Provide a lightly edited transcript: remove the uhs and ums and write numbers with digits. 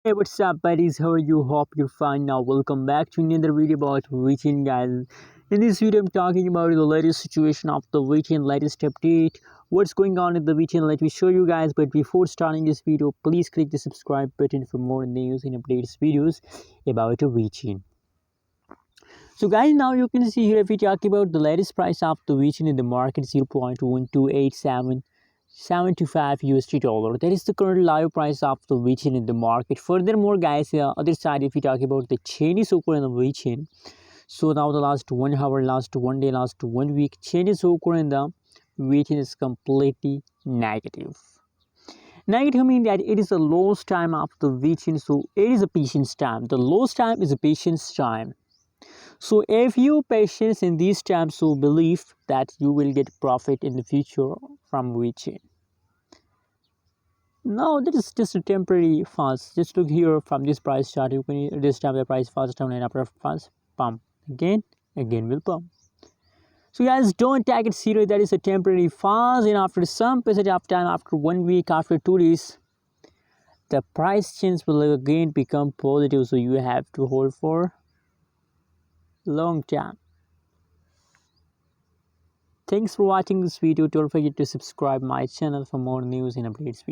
Hey, what's up, buddies? How are you? Hope you're fine. Now, welcome back to another video about Vechain, guys. In this video, I'm talking about the latest situation of the Vechain, latest update. What's going on in the Vechain? Let me show you guys. But before starting this video, please click the subscribe button for more news and updates videos about Vechain. So, guys, now you can see here if we talk about the latest price of the Vechain in the market, 0.1287 USD dollar. That is the current live price of the Vechain in the market. Furthermore, guys, other side, if we talk about the Chinese Okur and the Vechain, so now the last 1 hour, last 1 day, last 1 week, Chinese Okur and the Vechain is completely negative. Negative means that it is the lowest time of the Vechain, so it is a patience time. The lowest time is a patience time. So if you patience in these times, so believe that you will get profit in the future from Vechain. Now that is just a temporary fast. Just look here from this price chart. You can this time the price fast down and after fast pump again will pump. So guys, don't take it serious. That is a temporary fast, and after some passage of time, after 1 week, after 2 days, the price change will again become positive. So you have to hold for long time. Thanks for watching this video. Don't forget to subscribe my channel for more news and updates.